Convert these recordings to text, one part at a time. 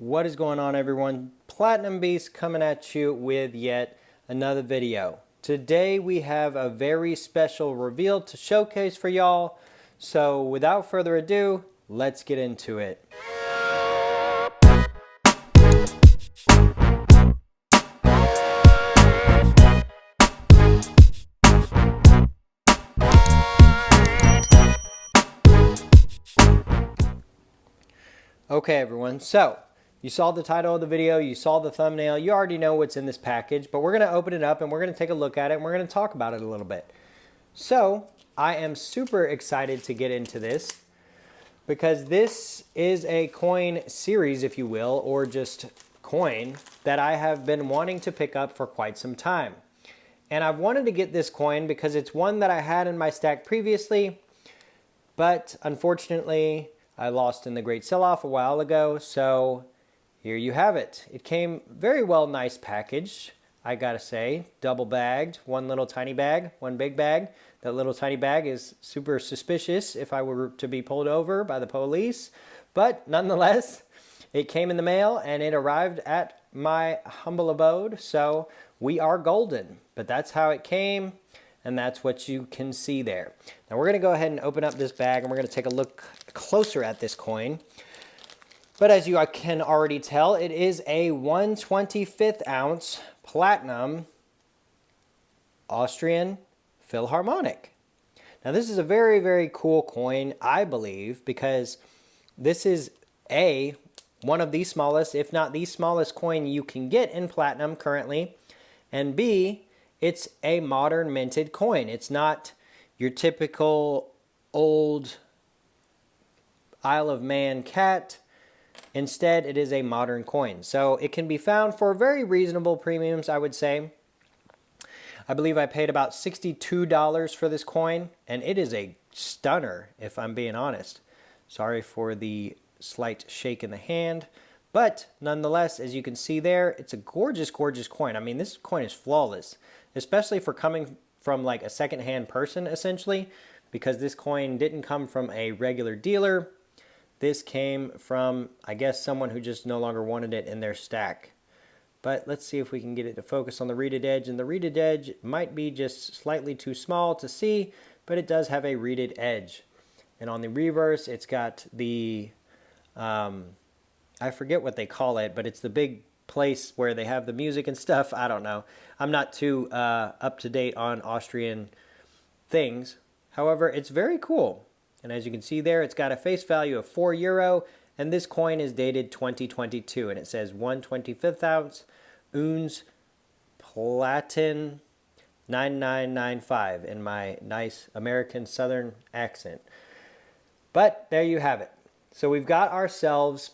What is going on, everyone? Platinum Beast coming at you with yet another video. Today we have a very special reveal to showcase for y'all. So without further ado, let's get into it. Okay, everyone, so you saw the title of the video, you saw the thumbnail, you already know what's in this package, but we're going to open it up and we're going to take a look at it and we're going to talk about it a little bit. So I am super excited to get into this because this is a coin series, if you will, or just coin that I have been wanting to pick up for quite some time. And I've wanted to get this coin because it's one that I had in my stack previously, but unfortunately I lost in the great sell-off a while ago, so here you have it. It came very well, nice package, I gotta say. Double bagged, one little tiny bag, one big bag. That little tiny bag is super suspicious if I were to be pulled over by the police, but nonetheless, it came in the mail and it arrived at my humble abode, so we are golden. But that's how it came, and that's what you can see there. Now we're going to go ahead and open up this bag and we're going to take a look closer at this coin. But as you can already tell, it is a 1/25 ounce platinum Austrian Philharmonic. Now this is a very, very cool coin, I believe, because this is one of the smallest, if not the smallest coin you can get in platinum currently, and B, it's a modern minted coin. It's not your typical old Isle of Man cat. Instead, it is a modern coin. So it can be found for very reasonable premiums, I would say. I believe I paid about $62 for this coin, and it is a stunner, if I'm being honest. Sorry for the slight shake in the hand. But nonetheless, as you can see there, it's a gorgeous, gorgeous coin. I mean, this coin is flawless, especially for coming from like a second-hand person, essentially, because this coin didn't come from a regular dealer. This came from, I guess, someone who just no longer wanted it in their stack. But let's see if we can get it to focus on the reeded edge. And the reeded edge might be just slightly too small to see, but it does have a reeded edge. And on the reverse, it's got the, I forget what they call it, but it's the big place where they have the music and stuff. I don't know. I'm not too up to date on Austrian things. However, it's very cool. And as you can see there, it's got a face value of €4, and this coin is dated 2022, and it says 1/25 ounce Uns Platin 9995 in my nice American Southern accent. But there you have it. So we've got ourselves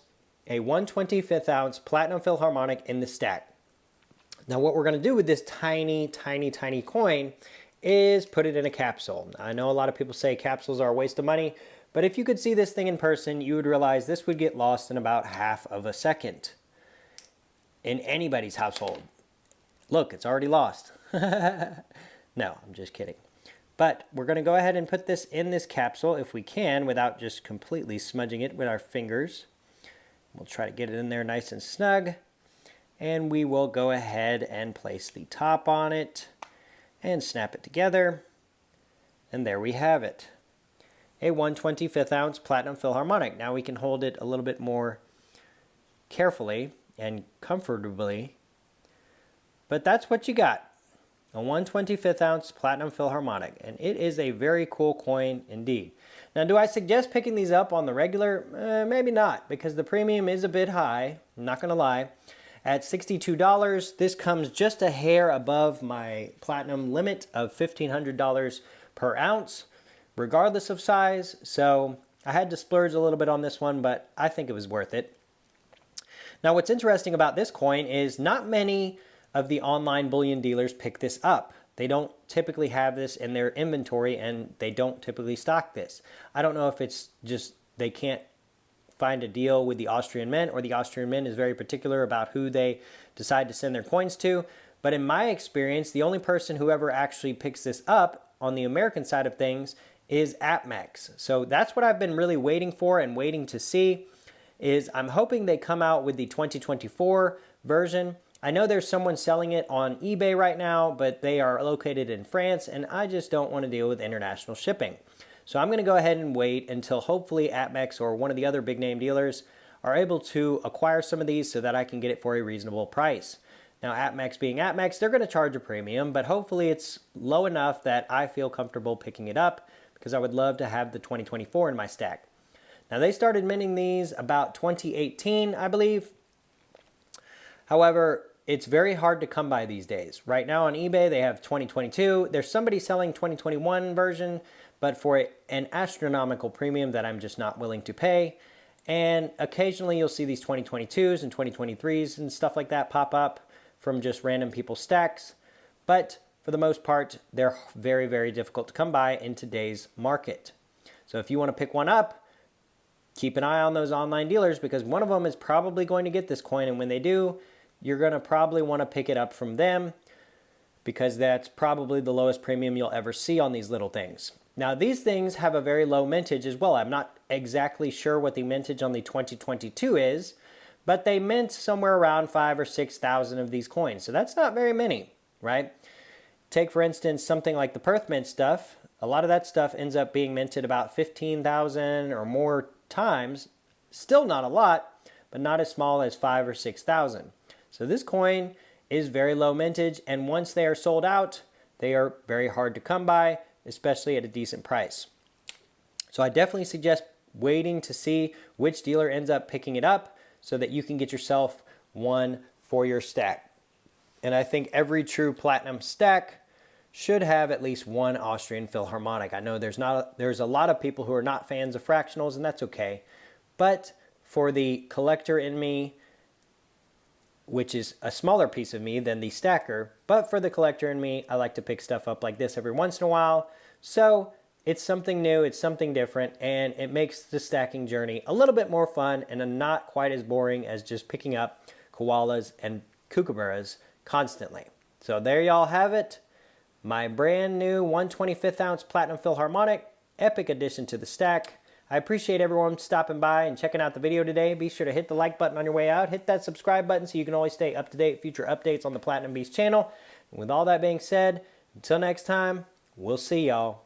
a 1/25 ounce Platinum Philharmonic in the stack. Now what we're going to do with this tiny, tiny, tiny coin is put it in a capsule. I know a lot of people say capsules are a waste of money, but if you could see this thing in person, you would realize this would get lost in about half of a second in anybody's household. Look, it's already lost. No, I'm just kidding. But we're going to go ahead and put this in this capsule if we can without just completely smudging it with our fingers. We'll try to get it in there nice and snug, and we will go ahead and place the top on it and snap it together, and there we have it. A 1/25 ounce Platinum Philharmonic. Now we can hold it a little bit more carefully and comfortably, but that's what you got. A 1/25 ounce Platinum Philharmonic, and it is a very cool coin indeed. Now, do I suggest picking these up on the regular? Maybe not, because the premium is a bit high, I'm not going to lie. At $62, this comes just a hair above my platinum limit of $1,500 per ounce, regardless of size. So I had to splurge a little bit on this one, but I think it was worth it. Now, what's interesting about this coin is not many of the online bullion dealers pick this up. They don't typically have this in their inventory, and they don't typically stock this. I don't know if it's just they can't find a deal with the Austrian Mint, or the Austrian Mint is very particular about who they decide to send their coins to. But in my experience, the only person who ever actually picks this up on the American side of things is APMEX. So that's what I've been really waiting for and waiting to see. is I'm hoping they come out with the 2024 version. I know there's someone selling it on eBay right now, but they are located in France, and I just don't want to deal with international shipping. So I'm going to go ahead and wait until hopefully APMEX or one of the other big name dealers are able to acquire some of these so that I can get it for a reasonable price. Now, APMEX being APMEX, they're going to charge a premium, but hopefully it's low enough that I feel comfortable picking it up because I would love to have the 2024 in my stack. Now, they started minting these about 2018, I believe. However, it's very hard to come by these days. Right now on eBay, they have 2022. There's somebody selling 2021 version, but for an astronomical premium that I'm just not willing to pay. And occasionally you'll see these 2022s and 2023s and stuff like that pop up from just random people's stacks. But for the most part, they're very, very difficult to come by in today's market. So if you want to pick one up, keep an eye on those online dealers because one of them is probably going to get this coin. And when they do, you're going to probably want to pick it up from them because that's probably the lowest premium you'll ever see on these little things. Now, these things have a very low mintage as well. I'm not exactly sure what the mintage on the 2022 is, but they mint somewhere around 5,000 or 6,000 of these coins. So that's not very many, right? Take, for instance, something like the Perth Mint stuff. A lot of that stuff ends up being minted about 15,000 or more times. Still not a lot, but not as small as 5,000 or 6,000. So this coin is very low mintage, and once they are sold out, they are very hard to come by, especially at a decent price. So I definitely suggest waiting to see which dealer ends up picking it up so that you can get yourself one for your stack. And I think every true platinum stack should have at least one Austrian Philharmonic. I know there's a lot of people who are not fans of fractionals, and that's okay. But for the collector in me, which is a smaller piece of me than the stacker, but for the collector in me, I like to pick stuff up like this every once in a while. So it's something new, it's something different, and it makes the stacking journey a little bit more fun and not quite as boring as just picking up koalas and kookaburras constantly. So there y'all have it. My brand new 1/25 ounce Platinum Philharmonic, epic addition to the stack. I appreciate everyone stopping by and checking out the video today. Be sure to hit the like button on your way out. Hit that subscribe button so you can always stay up to date with future updates on the Platinum Beast channel. And with all that being said, until next time, we'll see y'all.